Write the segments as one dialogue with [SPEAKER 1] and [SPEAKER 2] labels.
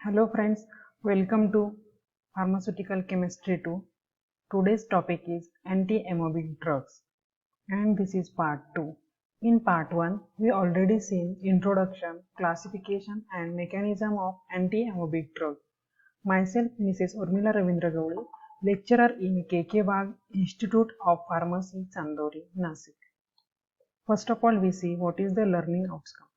[SPEAKER 1] Hello friends, welcome to Pharmaceutical Chemistry 2. Today's topic is anti-amoebic drugs and this is part 2. In part 1, we already seen introduction, classification and mechanism of anti-amoebic drug. Myself Mrs. Urmila Ravindra Gowli, lecturer in KK Wagh Institute of Pharmacy, Chandori, Nasik. First of all, we see what is the learning outcome.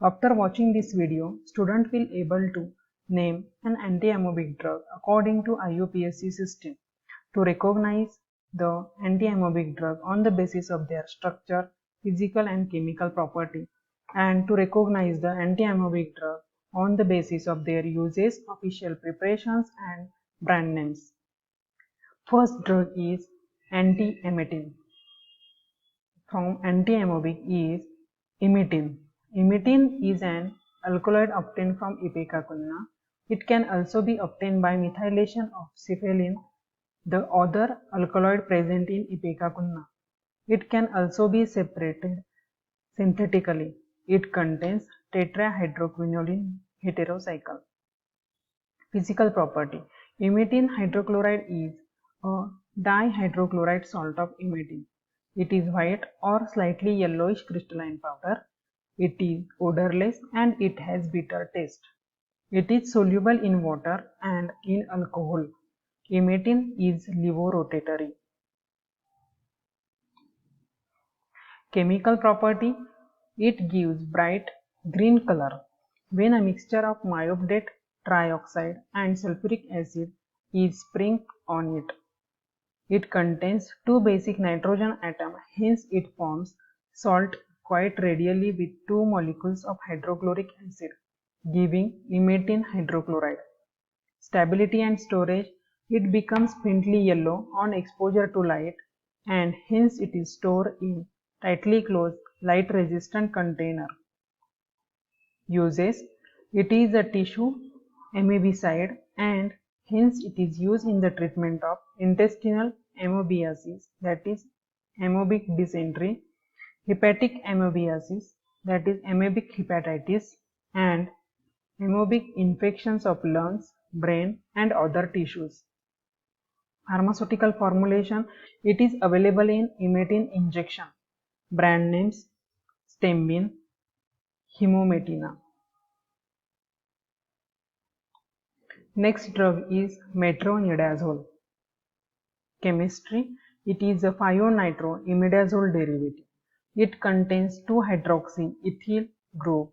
[SPEAKER 1] After watching this video, student will able to name an anti-amoebic drug according to IUPAC system to recognize the anti-amoebic drug on the basis of their structure, physical and chemical property, and to recognize the anti-amoebic drug on the basis of their uses, official preparations and brand names. First drug is anti-emetic from anti-amoebic is imetin. Imetin is an alkaloid obtained from Ipecacuanha. It can also be obtained by methylation of cephalin, the other alkaloid present in Ipecacuanha. It can also be separated synthetically. It contains tetrahydroquinone heterocycle. Physical property. Imetin hydrochloride is a dihydrochloride salt of imetin. It is white or slightly yellowish crystalline powder. It is odorless and it has bitter taste. It is soluble in water and in alcohol. Imetin is levorotatory. Chemical property. It gives bright green color when a mixture of myopdate trioxide and sulfuric acid is sprinkled on it. It contains two basic nitrogen atoms, hence it forms salt quite readily with two molecules of hydrochloric acid, giving imetin hydrochloride. Stability and storage. It becomes faintly yellow on exposure to light and hence it is stored in tightly closed light resistant container. Uses. It is a tissue amoebicide and hence it is used in the treatment of intestinal amoebiasis, that is amoebic dysentery, hepatic amoebiasis, that is amoebic hepatitis, and amoebic infections of lungs, brain and other tissues. Pharmaceutical formulation. It is available in imetin injection. Brand names Stembin, Hemometina. Next drug is metronidazole. Chemistry. It is a 5-nitro-imidazole derivative. It contains 2-hydroxy-ethyl group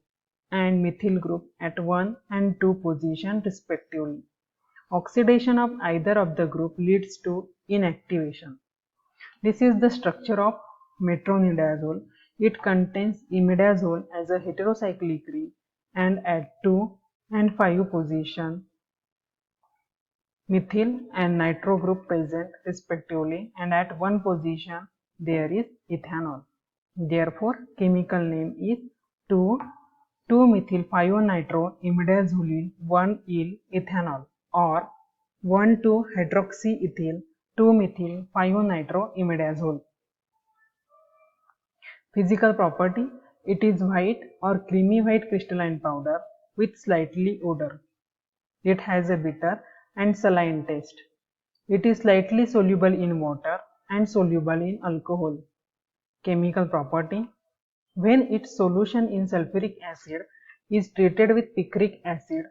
[SPEAKER 1] and methyl group at 1 and 2 position respectively. Oxidation of either of the group leads to inactivation. This is the structure of metronidazole. It contains imidazole as a heterocyclic ring and at 2 and 5 position methyl and nitro group present respectively, and at one position there is ethanol. Therefore, chemical name is 2,2-methyl-5-nitro-imidazoline 1-yle ethanol or 1,2-hydroxyethyl 2-methyl-5-nitro-imidazole. Physical property. It is white or creamy white crystalline powder with slightly odor. It has a bitter and saline taste. It is slightly soluble in water and soluble in alcohol. Chemical property. When its solution in sulfuric acid is treated with picric acid,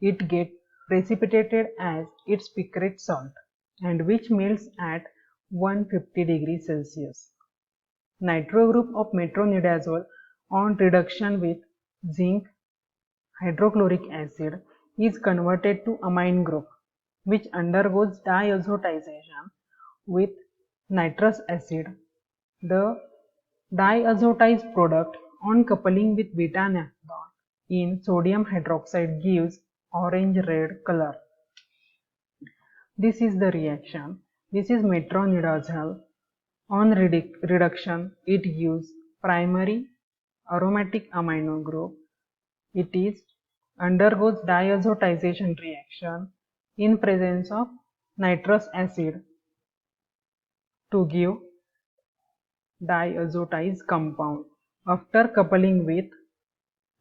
[SPEAKER 1] it gets precipitated as its picrate salt and which melts at 150 degrees Celsius. Nitro group of metronidazole on reduction with zinc hydrochloric acid is converted to amine group which undergoes diazotization with nitrous acid. The diazotized product on coupling with beta-naphthalene in sodium hydroxide gives orange-red color. This is the reaction. This is metronidazole. On reduction, it gives primary aromatic amino group. It is undergoes diazotization reaction in presence of nitrous acid to give diazotized compound. After coupling with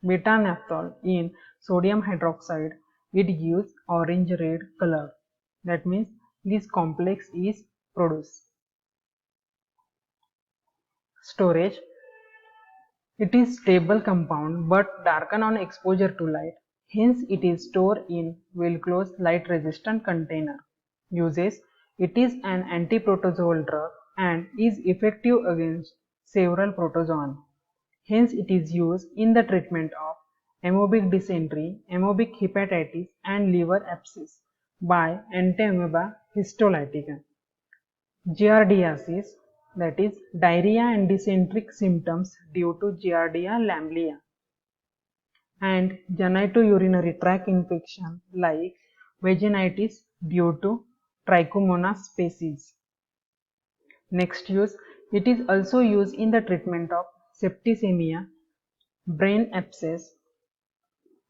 [SPEAKER 1] beta-naphthalene in sodium hydroxide, it gives orange red color. That means this complex is produced. Storage. It is stable compound but darken on exposure to light. Hence it is stored in well-closed light resistant container. Uses. It is an anti-protozoal drug and is effective against several protozoans. Hence it is used in the treatment of amoebic dysentery, amoebic hepatitis and liver abscess by Entamoeba histolytica. Giardiasis, that is diarrhea and dysenteric symptoms due to Giardia lamblia, and genitourinary tract infection like vaginitis due to Trichomonas species. Next use, it is also used in the treatment of septicemia, brain abscess,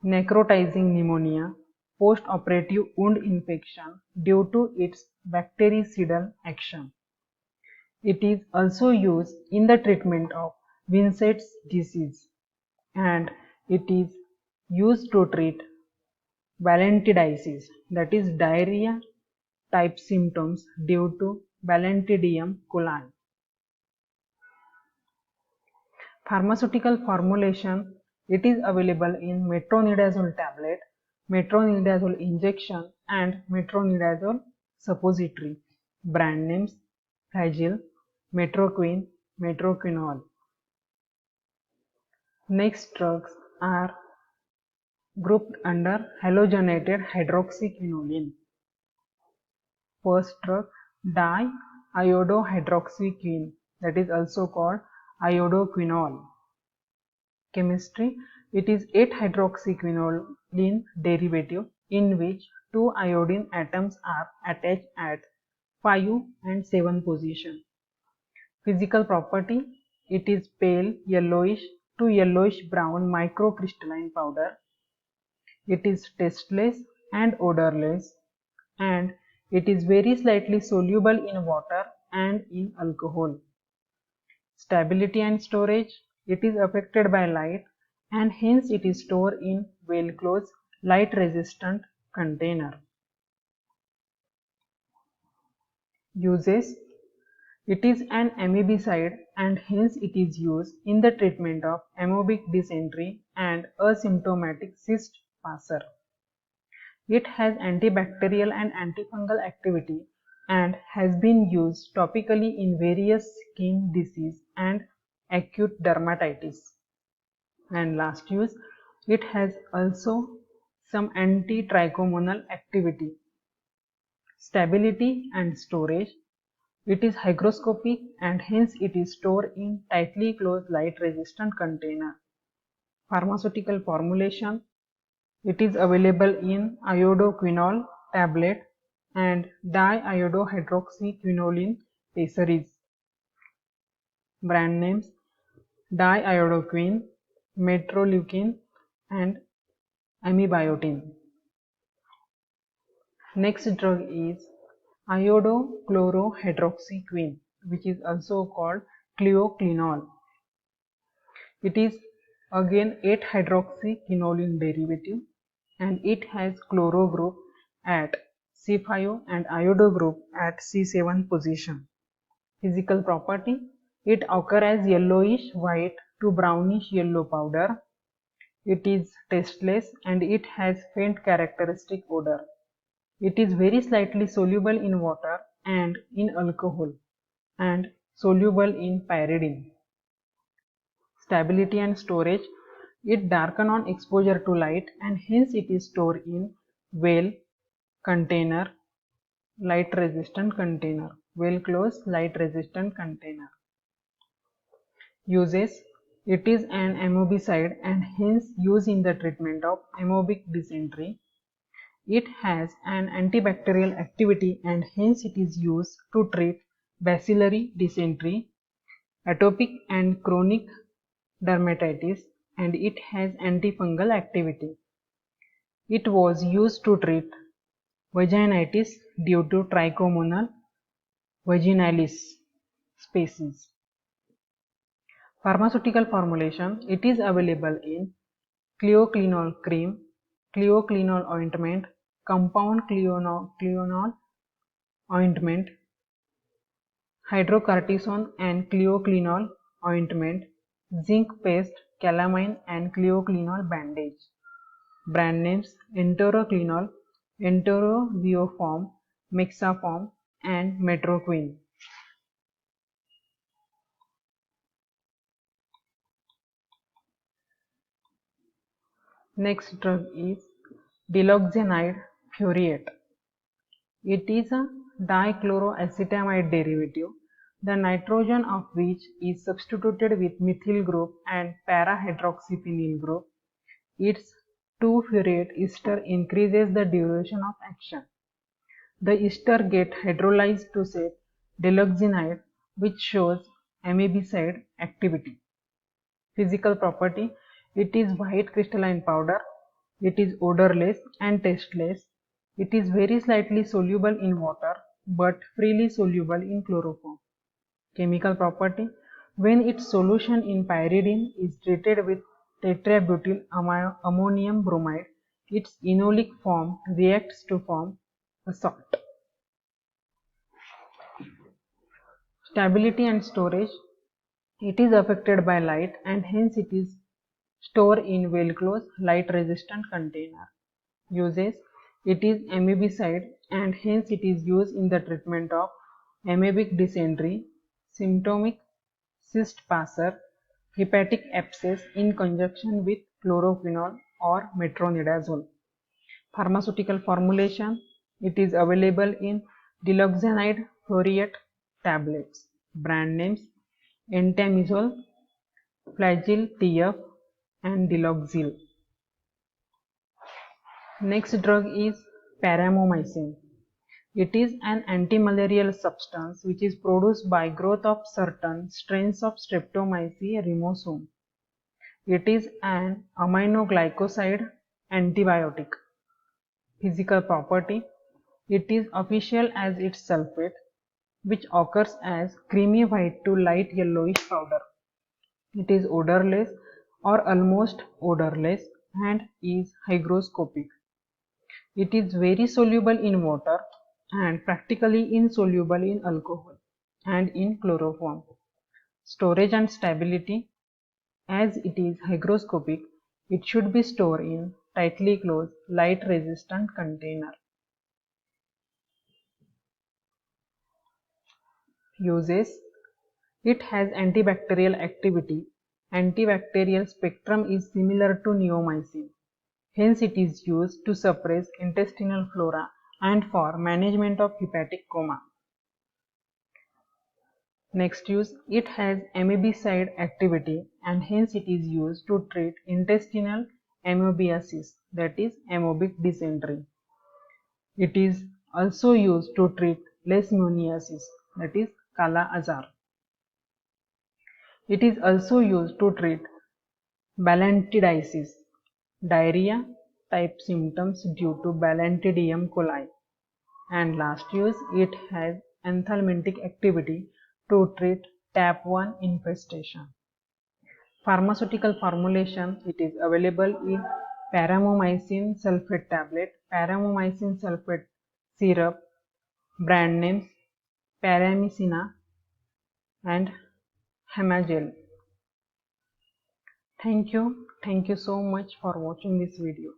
[SPEAKER 1] necrotizing pneumonia, post-operative wound infection due to its bactericidal action. It is also used in the treatment of Vincent's disease, and it is used to treat balantidiasis, that is diarrhea type symptoms due to Balantidium coli. Pharmaceutical formulation. It is available in metronidazole tablet, metronidazole injection and metronidazole suppository. Brand names Flagyl, Metroquine, Metroquinol. Next drugs are grouped under halogenated hydroxyquinoline. First drug, diiodohydroxyquine, that is also called iodoquinol. Chemistry. It is 8-hydroxyquinoline derivative in which 2 iodine atoms are attached at 5 and 7 position. Physical property. It is pale yellowish to yellowish brown microcrystalline powder. It is tasteless and odorless, and it is very slightly soluble in water and in alcohol. Stability and storage. It is affected by light and hence it is stored in well-closed light resistant container. Uses. It is an amebicide and hence it is used in the treatment of amoebic dysentery and asymptomatic cyst passer. It has antibacterial and antifungal activity and has been used topically in various skin disease and acute dermatitis. And last use, it has also some anti-trichomonal activity. Stability and storage. It is hygroscopic and hence it is stored in tightly closed light resistant container. Pharmaceutical formulation. It is available in iodoquinol tablet and diiodohydroxyquinoline pessaries. Brand names diiodoquine, metroleukin and amibiotin. Next drug is iodochlorohydroxyquine, which is also called cleoclinol. It is again 8-hydroxyquinoline derivative and it has chloro group at C5 and iodo group at C7 position. Physical property. It occurs as yellowish white to brownish yellow powder. It is tasteless and it has faint characteristic odor. It is very slightly soluble in water and in alcohol and soluble in pyridine. Stability and storage. It darken on exposure to light and hence it is stored in well container, light resistant container, well closed light resistant container. Uses. It is an amebicide and hence used in the treatment of amoebic dysentery. It has an antibacterial activity and hence it is used to treat bacillary dysentery, atopic and chronic dermatitis, and it has antifungal activity. It was used to treat vaginitis due to Trichomonas vaginalis species. Pharmaceutical formulation. It is available in cleoclinol cream, cleoclinol ointment, compound cleonol ointment, hydrocortisone and cleoclinol ointment, zinc paste, calamine and cleoclinol bandage. Brand names Enteroclinol, Enterovioform, Mixaform and Metroquin. Next drug is diloxanide furoate. It is a dichloroacetamide derivative, the nitrogen of which is substituted with methyl group and para-hydroxyphenyl group. Its 2-furate ester increases the duration of action. The ester gets hydrolyzed to shape diloxanide, which shows amebicide activity. Physical property: it is white crystalline powder. It is odorless and tasteless. It is very slightly soluble in water but freely soluble in chloroform. Chemical property: when its solution in pyridine is treated with tetrabutyl ammonium bromide, its enolic form reacts to form a salt. Stability and storage: it is affected by light and hence it is stored in well-closed, light-resistant container. Uses: it is amebicide and hence it is used in the treatment of amoebic dysentery, symptomatic cyst passer, hepatic abscess in conjunction with chloroquinol or metronidazole. Pharmaceutical formulation: it is available in diloxanide furoate tablets. Brand names Entamizole, Flagyl TF and Diloxil. Next drug is paromomycin. It is an antimalarial substance which is produced by growth of certain strains of Streptomyces rhizosum. It is an aminoglycoside antibiotic. Physical property: it is official as its sulfate, which occurs as creamy white to light yellowish powder. It is odorless or almost odorless and is hygroscopic. It is very soluble in water and practically insoluble in alcohol and in chloroform. Storage and stability: as it is hygroscopic, it should be stored in tightly closed, light resistant container. Uses: it has antibacterial activity. Antibacterial spectrum is similar to neomycin. Hence it is used to suppress intestinal flora and for management of hepatic coma. Next use: it has amebicide activity and hence it is used to treat intestinal amoebiasis, that is amoebic dysentery. It is also used to treat leishmaniasis, that is Kala Azar. It is also used to treat balantidiasis, diarrhea type symptoms due to Balantidium coli. And last use: it has anthelmintic activity to treat TAP1 infestation. Pharmaceutical formulation: it is available in paromomycin sulfate tablet, paromomycin sulfate syrup. Brand names Paramycina and Hamagel. Thank you so much for watching this video.